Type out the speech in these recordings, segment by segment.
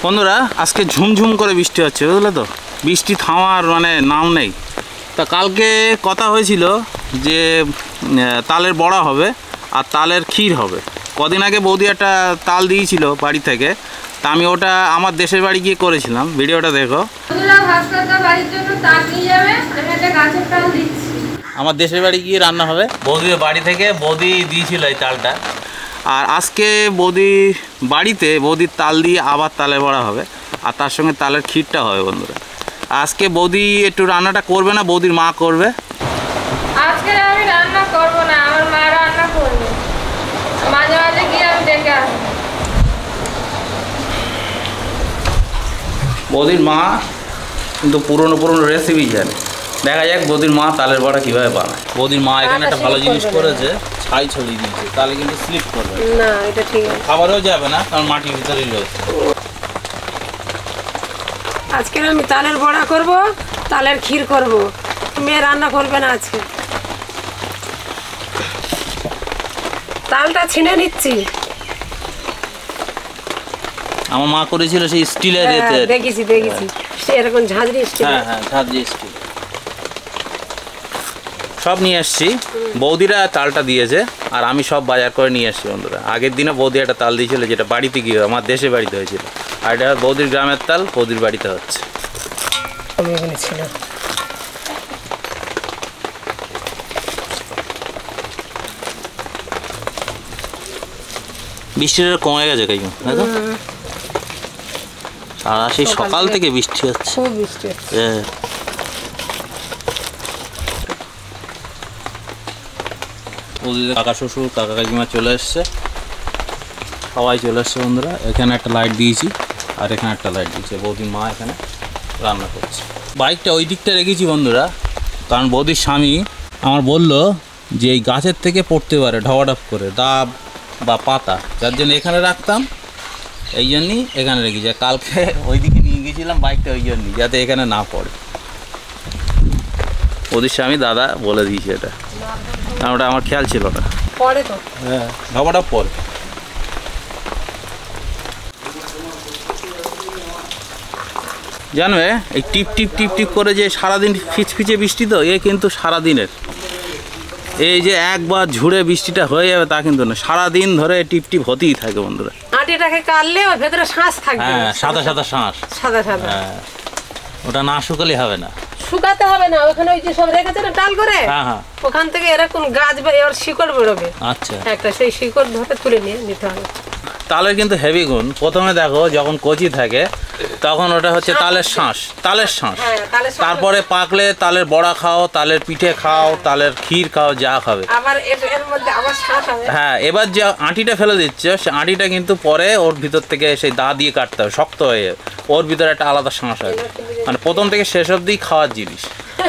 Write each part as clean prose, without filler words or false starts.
বন্ধুরা আজকে ঝুমঝুম করে বৃষ্টি হচ্ছে, বুঝলে তো, বৃষ্টি থামার মানে নাম নেই। তা কালকে কথা হয়েছিল যে তালের বড়া হবে আর তালের ক্ষীর হবে। কদিন আগে বৌদি একটা তাল দিয়েছিল বাড়ি থেকে, তা আমি ওটা আমার দেশের বাড়ি গিয়ে করেছিলাম, ভিডিওটা দেখো। আমার দেশের বাড়ি গিয়ে রান্না হবে, বৌদির বাড়ি থেকে বৌদি দিয়েছিল এই তালটা। আর আজকে বৌদি বাড়িতে বৌদির তাল দিয়ে আবার তালের বড়া হবে আর তার সঙ্গে তালের ক্ষীরটা হবে। বন্ধুরা আজকে বৌদি একটু রান্নাটা করবে না, বৌদির মা করবে। আজকে আমি রান্না করব না, আমার মা রান্না করবে, মাঝে মাঝে গিয়ে আমি দেখে আসবো। বৌদির মা কিন্তু পুরনো রেসিপি জানে। দেখা যাক বৌদির মা তালের বড়া কীভাবে বানায়। বৌদির মা এখানে একটা ভালো জিনিস করেছে, ছাই ছড়িয়ে দিয়েছে, তাহলে কিন্তু স্লিপ করবে না, এটা ঠিক আছে, খাবারও যাবে না, কারণ মাটির ভিতরেই রয়েছে। আজকে আমি তালের বড়া করব, তালের ক্ষীর করব, মেয়ে রান্না করবে না আজকে। তালটা ছিনে নিচ্ছি। আমার মা করেছিল সেই স্টিলের এতে, দেখেছি সে এরকম ঝাঁঝরি স্টিল। হ্যাঁ ঝাঁঝরি স্টিল সব নিয়ে এসছি। বৌদিরা তালটা দিয়েছে আর আমি সব বাজার করে নিয়ে এসছি। বন্ধুরা আগের দিনে বৌদি একটা তাল দিয়েছিল, যেটা বাড়িতে গিয়ে আমার দেশের বাড়িতে হয়েছিল, আর এটা বৌদির গ্রামের তাল বৌদির বাড়িতে হচ্ছে। বৃষ্টিটা কমে গেছে কাইমা, তাই তো? আর সেই সকাল থেকে বৃষ্টি হচ্ছে, খুব বৃষ্টি হচ্ছে। কাকা শ্বশুর কাকা কাকিমা চলে এসছে, সবাই চলে এসছে। বন্ধুরা এখানে একটা লাইট দিয়েছি আর এখানে একটা লাইট দিয়েছি, বৌদির মা এখানে রান্না করছে। বাইকটা ওই দিকটা রেখেছি বন্ধুরা, কারণ বৌদির স্বামী আমার বলল যে এই গাছের থেকে পড়তে পারে ঢপাঢপ করে ডাব বা পাতা, যার জন্য এখানে রাখতাম, এই জন্যই এখানে রেখেছি। কালকে ওইদিকে নিয়ে গেছিলাম বাইকটা ওই জন্যই, যাতে এখানে না পড়ে। বৌদির স্বামী দাদা বলে দিয়েছে এটা, কারণ ওটা আমার খেয়াল ছিল না। পরে তো হ্যাঁ ঢপাঢপ পরে। জানবে এই টিপ টিপ টিপ টিপ করে যে সারাদিন ফিচফিচে বৃষ্টি, তো এ কিন্তু সারাদিনের, এই যে একবার ঝুড়ে বৃষ্টিটা হয়ে যাবে তা কিন্তু না, সারাদিন ধরে টিপ টিপ হতেই থাকে। বন্ধুরা আটিটাকে কাটলে ওর ভেতরে শ্বাস থাকবে, হ্যাঁ সাদা সাদা শ্বাস, সাদা সাদা। হ্যাঁ ওটা না শুকালে হবে না, শুকাতে হবে না, ওখানে ওই যে সব রেখেছে না টাল করে, হ্যাঁ হ্যাঁ ওখান থেকে এরকম গাছ বা এর শিকড় বেরোবে। আচ্ছা একটা সেই শিকড় ধরে তুলে নিয়ে নিতে হবে। তালের কিন্তু হেভি গুণ। প্রথমে দেখো যখন কচি থাকে তখন ওটা হচ্ছে তালের শাঁস, তারপরে পাকলে তালের বড়া খাও, তালের পিঠে খাও, তালের ক্ষীর খাও, যা খাবে। আবার এর মধ্যে আবার শাঁস হবে। হ্যাঁ এবার যে আঁটিটা ফেলে দিচ্ছে, সে আঁটিটা কিন্তু পরে ওর ভিতর থেকে সেই দা দিয়ে কাটতে হবে, শক্ত হয়ে ওর ভিতরে একটা আলাদা শাঁস হয়, মানে প্রথম থেকে শেষ অবধি খাওয়ার জিনিস।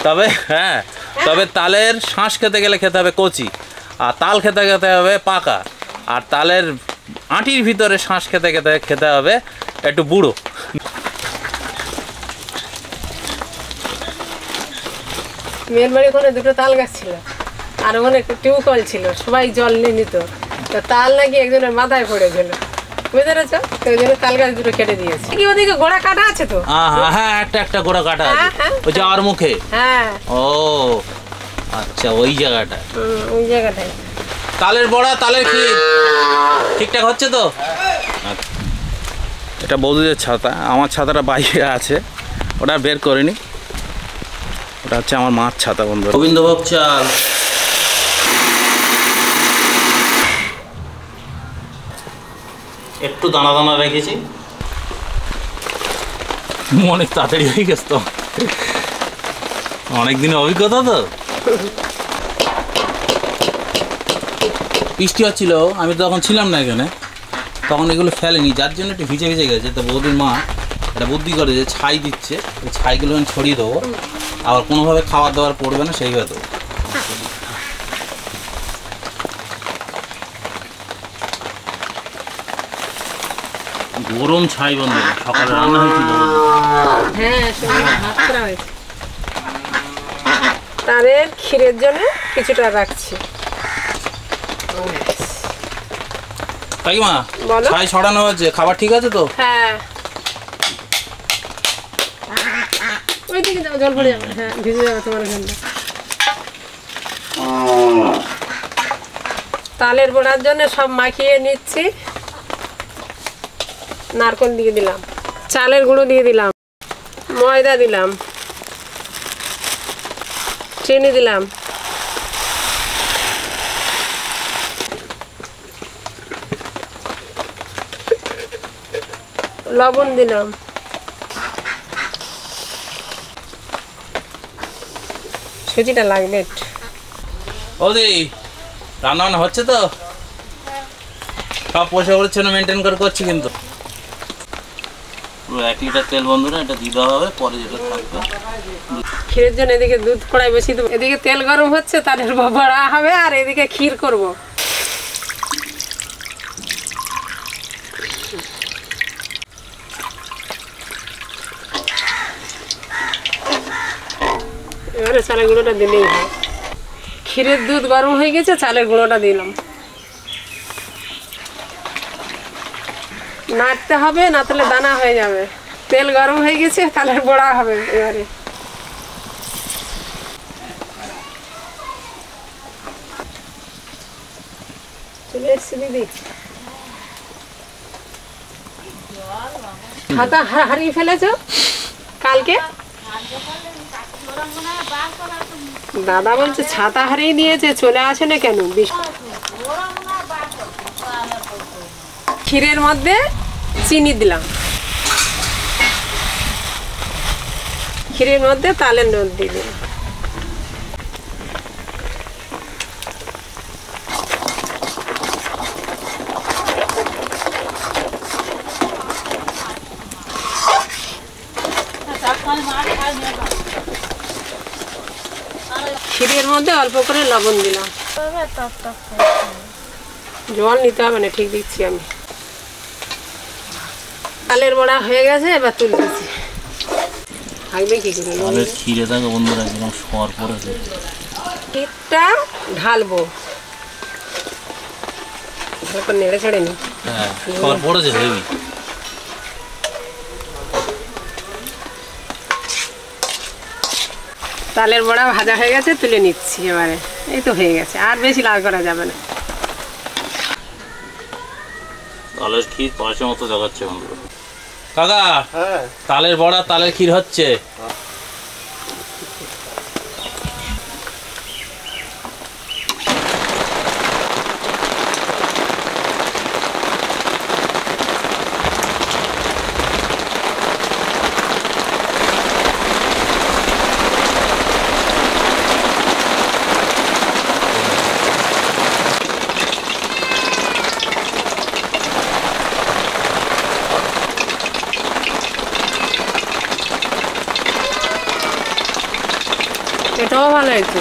তবে হ্যাঁ, তবে তালের শাঁস খেতে গেলে খেতে হবে কচি, আর তাল খেতে হবে পাকা, আর তালের আঁটির ভিতরে শাঁস খেতে হবে একটু বুড়ো। মেয়ের বাড়ি ওখানে দুটো তাল গাছ ছিল আর ওখানে একটা টিউবওয়েল ছিল, সবাই জল নিয়ে নিত, তো তাল নাকি একজনের মাথায় পড়েছিল, বুঝতে পেরেছ? ওই জন্য তাল গাছ দুটো কেটে দিয়েছে। কি ওদিকে গোড়া কাটা আছে তো? হ্যাঁ একটা গোড়া কাটা আছে ওই যাওয়ার মুখে। হ্যাঁ ও আচ্ছা, ওই জায়গাটা, ওই জায়গাটাই। তালের বড়া তালের ক্ষীর ঠিকঠাক হচ্ছে তো? এটা বৌদিদের ছাতা, আমার ছাতাটা বাইরে আছে, ওটা বের করিনি, ওটা হচ্ছে আমার মার ছাতা। বন্ধু গোবিন্দভোগ চাল, একটু দানা দানা রেখেছি, অনেক তাড়াতাড়ি হয়ে গেছে তো, অনেকদিনের অভিজ্ঞতা তো। বৃষ্টি হচ্ছিল, আমি তো তখন ছিলাম না এখানে, তখন এগুলো ফেলেনি, যার জন্য একটু ভিজে ভিজে গেছে। তো বৌদির মা একটা বুদ্ধি করে যে ছাই দিচ্ছে, ওই ছাইগুলো আমি ছড়িয়ে দেবো, আবার কোনোভাবে খাবার দাবার পড়বে না সেইভাবে দেবো। গরম ছাই বন্ধু, সকালে রান্না হয়েছিল। হ্যাঁ তারের ক্ষীরের জন্য কিছুটা রাখছি। কাকিমা ছাই ছড়ানো হয়েছে, খাবার ঠিক আছে তো? হ্যাঁ ওইদিকে যাও, জল পড়ে যাবে। হ্যাঁ, ভিজে যাবে তোমার এখানটা। তালের বড়ার জন্য সব মাখিয়ে নিচ্ছি। নারকেল দিয়ে দিলাম, চালের গুঁড়ো দিয়ে দিলাম, ময়দা দিলাম, চিনি দিলাম, লবণ দিলাম, সুজিটা লাগবে একটু। ওদি রান্না বান্না হচ্ছে তো? সব পয়সা পরিচ্ছন্ন মেনটেন করে করছি কিন্তু। পুরো 1 লিটার তেল বন্ধুরা, এটা দিয়ে দেওয়া হবে, পরে যেটা থাকবে। ক্ষীরের জন্য এদিকে দুধ কড়াই বসিয়ে দেবো, এদিকে তেল গরম হচ্ছে, তালের বড়া হবে, আর এদিকে ক্ষীর করব। এবারে চালের গুঁড়োটা দিলেই হয়। ক্ষীরের দুধ গরম হয়ে গেছে, চালের গুঁড়োটা দিলাম। নাড়তে হবে, না তাহলে দানা হয়ে যাবে। তেল গরম হয়ে গেছে, তালের বড়া হবে। এবারে চলে এসছি দিদি। ছাতা হারিয়ে ফেলেছ কালকে? দাদা বলছে ছাতা হারিয়ে দিয়েছে, চলে আসে না কেন? ক্ষীরের মধ্যে চিনি দিলাম, ক্ষীরের মধ্যে তালের দুধ দিয়ে দিলাম। ক্ষীরের মধ্যে অল্প করে লবণ দিলাম। জল নিতে হবে না, ঠিক দিচ্ছি আমি। তালের বড়া হয়ে গেছে, এবার তুলতেছি। থাকবে কি করে? তালের ক্ষীরে থাকে বন্ধুরা, যেরকম সর পড়েছে। ক্ষীরটা ঢালবো, নেড়ে ছেড়ে নি। হ্যাঁ, সর পড়েছে হেবি। তালের বড়া ভাজা হয়ে গেছে, তুলে নিচ্ছি এবারে। এই তো হয়ে গেছে, আর বেশি লাল করা যাবে না। তালের ক্ষীর পায়েসের মতো দেখাচ্ছে বন্ধুরা। কাকা, তালের বড়া তালের ক্ষীর হচ্ছে। এটাও ভালো হয়েছে।